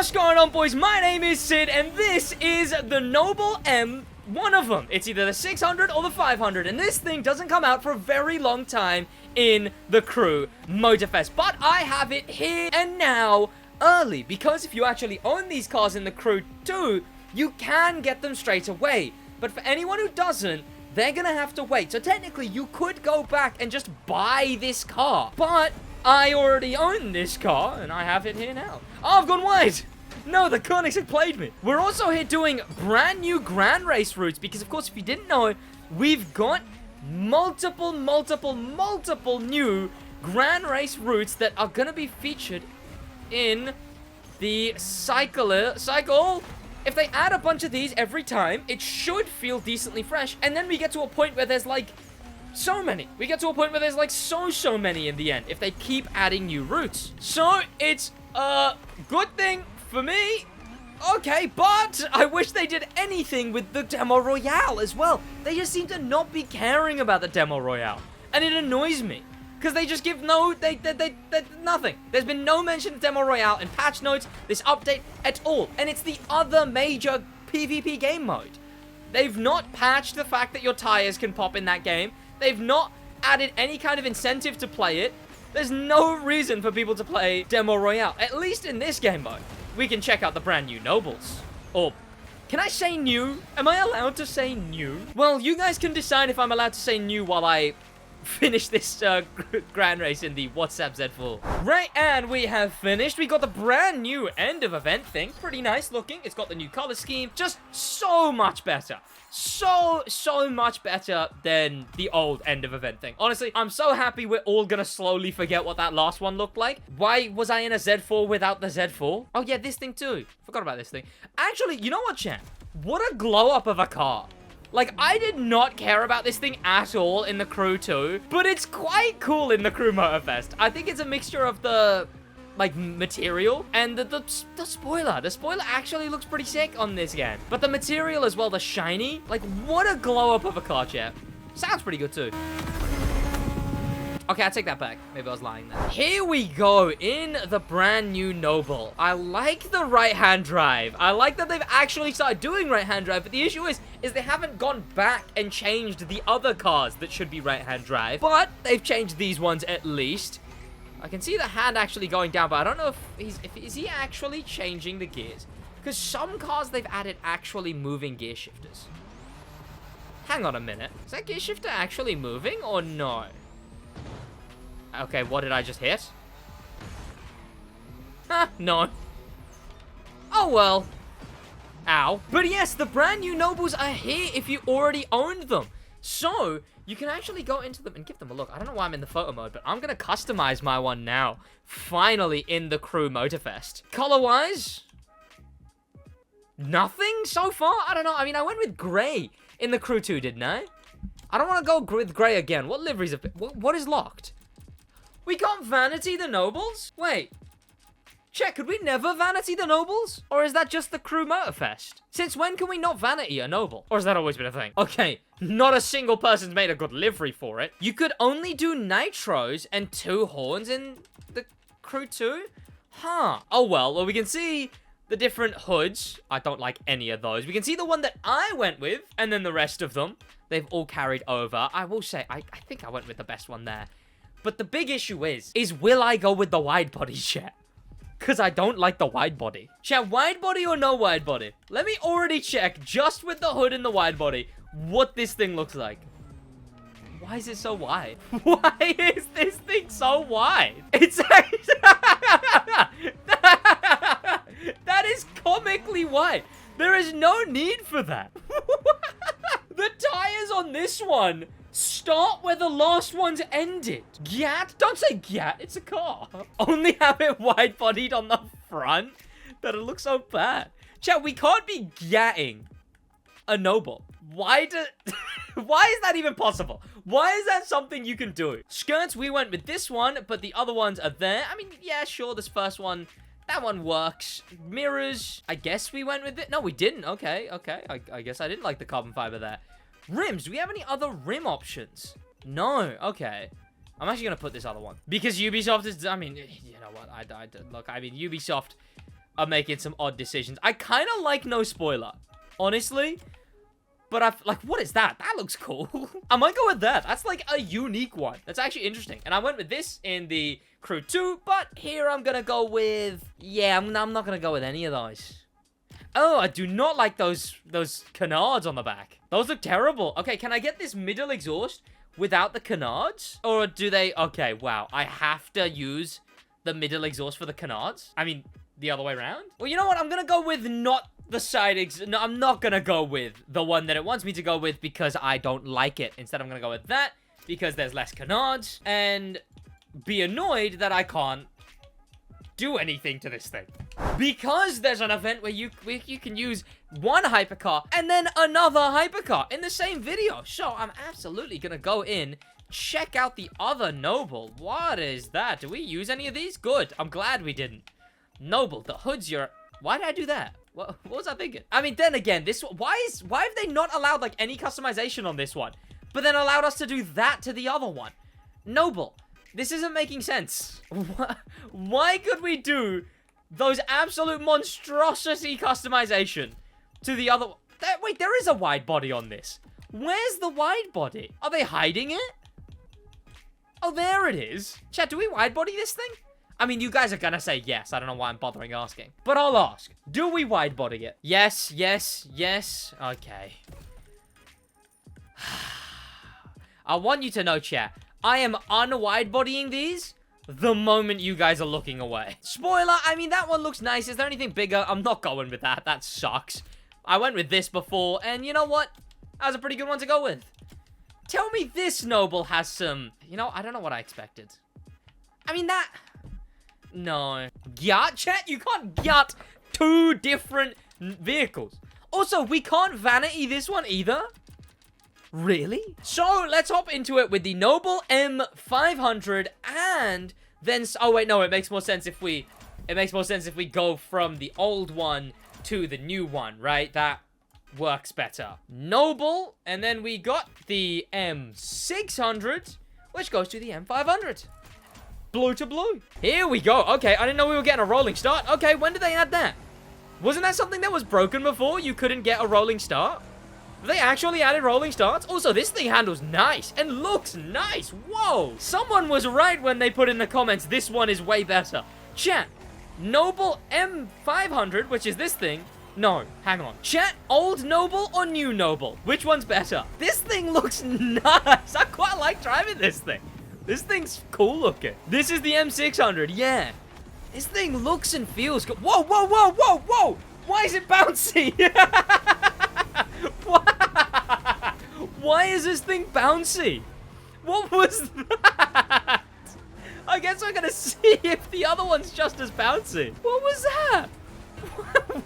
What's going on, boys? My name is Sid, and this is the Noble M. One of them. It's either the 600 or the 500, and this thing doesn't come out for a very long time in the Crew Motorfest. But I have it here and now early, because if you actually own these cars in the Crew 2, you can get them straight away. But for anyone who doesn't, they're gonna have to wait. So technically, you could go back and just buy this car. But I already own this car, and I have it here now. Oh, I've gone wide! No, the Koenigs have played me. We're also here doing brand new Grand Race routes, because of course, if you didn't know, we've got multiple new Grand Race routes that are gonna be featured in the cycle. If they add a bunch of these every time, it should feel decently fresh, and then we get to a point where there's like so many. We get to a point where there's like so many in the end, if they keep adding new routes. So it's a good thing for me. Okay, but I wish they did anything with the Demo Royale as well. They just seem to not be caring about the Demo Royale, and it annoys me. Because they just give nothing. There's been no mention of Demo Royale in patch notes, this update, at all. And it's the other major PvP game mode. They've not patched the fact that your tires can pop in that game. They've not added any kind of incentive to play it. There's no reason for people to play Demo Royale, at least in this game mode. We can check out the brand new Nobles. Or, can I say new? Am I allowed to say new? Well, you guys can decide if I'm allowed to say new while I finish this Grand Race in the WhatsApp Z4. Right, and we have finished. We got the brand new end of event thing. Pretty nice looking. It's got the new color scheme. Just so much better. So much better than the old end of event thing. Honestly, I'm so happy we're all gonna slowly forget what that last one looked like. Why was I in a Z4 without the Z4? Oh yeah, this thing too. Forgot about this thing. Actually, you know what, chat? What a glow up of a car. Like, I did not care about this thing at all in the Crew 2, but it's quite cool in the Crew Motorfest. I think it's a mixture of the, like, material and the spoiler. The spoiler actually looks pretty sick on this game. But the material as well, the shiny, like, what a glow up of a car, chat. Sounds pretty good too. Okay, I take that back. Maybe I was lying there. Here we go in the brand new Noble. I like the right-hand drive. I like that they've actually started doing right-hand drive, but the issue is they haven't gone back and changed the other cars that should be right-hand drive, but they've changed these ones at least. I can see the hand actually going down, but I don't know if is he actually changing the gears? Because some cars they've added actually moving gear shifters. Hang on a minute. Is that gear shifter actually moving or no? Okay, what did I just hit? Huh, no. Oh well. Ow. But yes, the brand new Nobles are here if you already owned them. So, you can actually go into them and give them a look. I don't know why I'm in the photo mode, but I'm going to customize my one now. Finally in the Crew Motorfest. Color-wise, nothing so far? I don't know. I mean, I went with gray in the Crew 2, didn't I? I don't want to go with gray again. What liveries have been... What is locked? We got Vanity the Nobles? Wait. Check, could we never Vanity the Nobles? Or is that just the Crew Motorfest? Since when can we not Vanity a Noble? Or has that always been a thing? Okay, not a single person's made a good livery for it. You could only do Nitros and 2 horns in the Crew 2? Huh. Oh well, we can see the different hoods. I don't like any of those. We can see the one that I went with, and then the rest of them. They've all carried over. I will say, I think I went with the best one there. But the big issue is will I go with the wide body, chat? Because I don't like the wide body. Chat, wide body or no wide body? Let me already check, just with the hood and the wide body, what this thing looks like. Why is it so wide? Why is this thing so wide? It's that is comically wide. There is no need for that. The tires on this one start where the last ones ended. Gyat? Don't say Gyat, it's a car. Only have it wide-bodied on the front that it looks so bad. Chat, we can't be Gyatting a Noble. Why is that even possible? Why is that something you can do? Skirts, we went with this one, but the other ones are there. I mean, yeah, sure, this first one, that one works. Mirrors, I guess we went with it. No, we didn't. Okay. I guess I didn't like the carbon fiber there. Rims, do we have any other rim options? No, okay. I'm actually going to put this other one. Because Ubisoft is, I mean, you know what, look, I mean, Ubisoft are making some odd decisions. I kind of like no spoiler, honestly. But like, what is that? That looks cool. I might go with that. That's like a unique one. That's actually interesting. And I went with this in the Crew 2, but here I'm gonna go with... Yeah, I'm not gonna go with any of those. Oh, I do not like those canards on the back. Those look terrible. Okay, can I get this middle exhaust without the canards? Or do they... Okay, wow. I have to use the middle exhaust for the canards? I mean, the other way around? Well, you know what? I'm gonna go with not the side No, I'm not gonna go with the one that it wants me to go with because I don't like it. Instead, I'm gonna go with that because there's less canards and be annoyed that I can't do anything to this thing. Because there's an event where you can use one hypercar and then another hypercar in the same video. So I'm absolutely gonna go in, check out the other Noble. What is that? Do we use any of these? Good. I'm glad we didn't. Noble, the hood's your... Why did I do that? What was I thinking? I mean, then again, this... Why have they not allowed, like, any customization on this one? But then allowed us to do that to the other one? Noble, this isn't making sense. Why could we do those absolute monstrosity customization to the other... Wait, there is a wide body on this. Where's the wide body? Are they hiding it? Oh, there it is. Chat, do we wide body this thing? I mean, you guys are gonna say yes. I don't know why I'm bothering asking. But I'll ask. Do we wide body it? Yes, yes, yes. Okay. I want you to know, chat, I am unwide bodying these the moment you guys are looking away. Spoiler, I mean, that one looks nice. Is there anything bigger? I'm not going with that. That sucks. I went with this before, and you know what? That was a pretty good one to go with. Tell me this Noble has some... You know, I don't know what I expected. I mean, that... No. Gyat, chat? You can't gyat two different vehicles. Also, we can't vanity this one either. Really? So, let's hop into it with the Noble M500 and then... Oh, wait, no, it makes more sense if we... It makes more sense if we go from the old one to the new one, right? That works better. Noble, and then we got the M600, which goes to the M500. Blue to blue. Here we go. Okay, I didn't know we were getting a rolling start. Okay, when did they add that? Wasn't that something that was broken before? You couldn't get a rolling start? They actually added rolling starts? Also, this thing handles nice and looks nice. Whoa. Someone was right when they put in the comments, this one is way better. Chat, Noble M500, which is this thing. No, hang on. Chat, old Noble or new Noble? Which one's better? This thing looks nice. I quite like driving this thing. This thing's cool looking. This is the M600, yeah. This thing looks and feels good. Whoa, whoa, whoa, whoa, whoa! Why is it bouncy? Why is this thing bouncy? What was that? I guess we're gonna see if the other one's just as bouncy. What was that?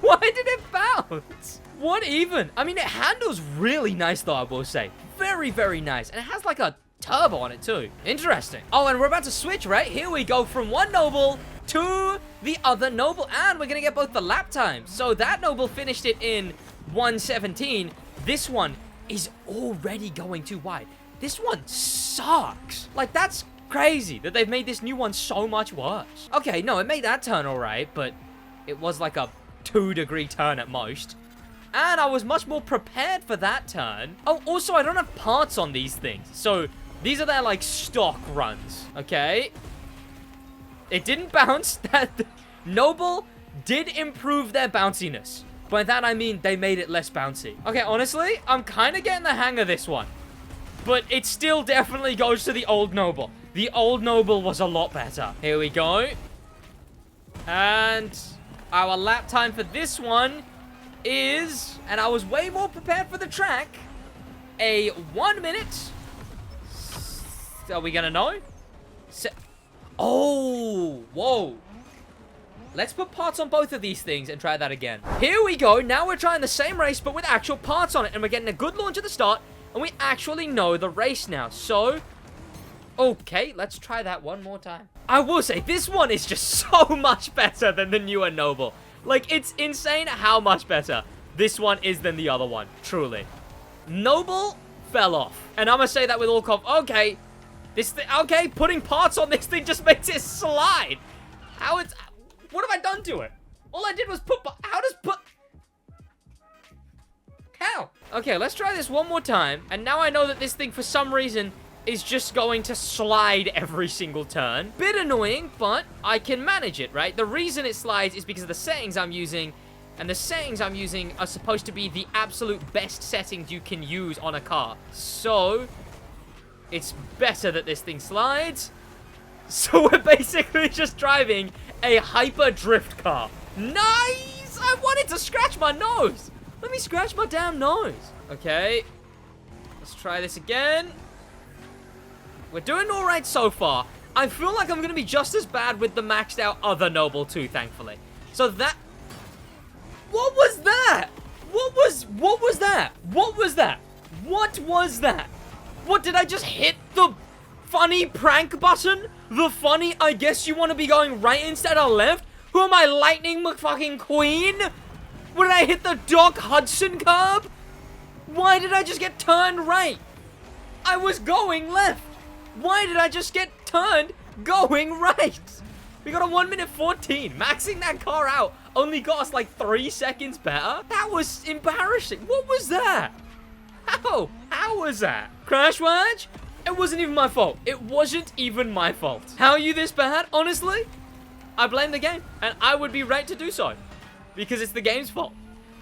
Why did it bounce? What even? I mean, it handles really nice though, I will say. Very, very nice. And it has like a turbo on it too. Interesting. Oh, and we're about to switch, right? Here we go from one Noble to the other Noble. And we're gonna get both the lap times. So that Noble finished it in 1:17. This one is already going too wide. This one sucks. Like, that's crazy that they've made this new one so much worse. Okay, no, it made that turn all right, but it was like a 2-degree turn at most. And I was much more prepared for that turn. Oh, also, I don't have parts on these things. So, these are their, like, stock runs. Okay. It didn't bounce. Noble did improve their bounciness. By that, I mean they made it less bouncy. Okay, honestly, I'm kind of getting the hang of this one. But it still definitely goes to the old Noble. The old Noble was a lot better. Here we go. And our lap time for this one is, and I was way more prepared for the track, a 1 minute. Are we gonna know? Oh, whoa. Let's put parts on both of these things and try that again. Here we go. Now we're trying the same race, but with actual parts on it. And we're getting a good launch at the start. And we actually know the race now. So, okay, let's try that one more time. I will say, this one is just so much better than the newer Noble. Like, it's insane how much better this one is than the other one. Truly. Noble fell off. And I'm going to say that with all okay. Okay, putting parts on this thing just makes it slide. What have I done to it? All I did was put... How does put... How? Okay, let's try this one more time. And now I know that this thing, for some reason, is just going to slide every single turn. Bit annoying, but I can manage it, right? The reason it slides is because of the settings I'm using. And the settings I'm using are supposed to be the absolute best settings you can use on a car. So, it's better that this thing slides. So we're basically just driving a hyper drift car. Nice! I wanted to scratch my nose. Let me scratch my damn nose. Okay. Let's try this again. We're doing all right so far. I feel like I'm going to be just as bad with the maxed out other Noble too, thankfully. So that... What was that? What was that? What was that? What was that? What, did I just hit the funny prank button? The funny, I guess you want to be going right instead of left? Who am I, Lightning McFucking Queen? What, did I hit the Doc Hudson curb? Why did I just get turned right? I was going left. Why did I just get turned going right? We got a 1 minute 14. Maxing that car out only got us like 3 seconds better. That was embarrassing. What was that? How? How was that? SidWaj? It wasn't even my fault. It wasn't even my fault. How are you this bad? Honestly, I blame the game. And I would be right to do so. Because it's the game's fault.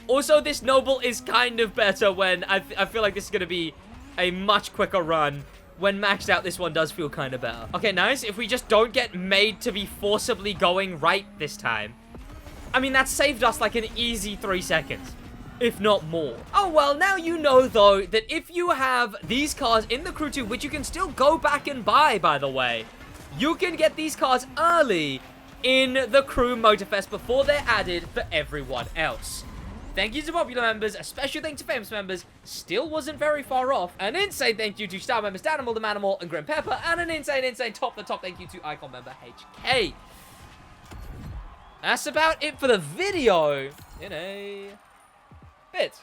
Also, this Noble is kind of better when I feel like this is going to be a much quicker run. When maxed out, this one does feel kind of better. Okay, nice. If we just don't get made to be forcibly going right this time. I mean, that saved us like an easy 3 seconds. If not more. Oh, well, now you know, though, that if you have these cars in the Crew 2, which you can still go back and buy, by the way, you can get these cars early in the Crew Motorfest before they're added for everyone else. Thank you to popular members, a special thank to famous members, still wasn't very far off. An insane thank you to star members Danimal, the Manimal, and Grim Pepper, and an insane top thank you to Icon member HK. That's about it for the video in a bit.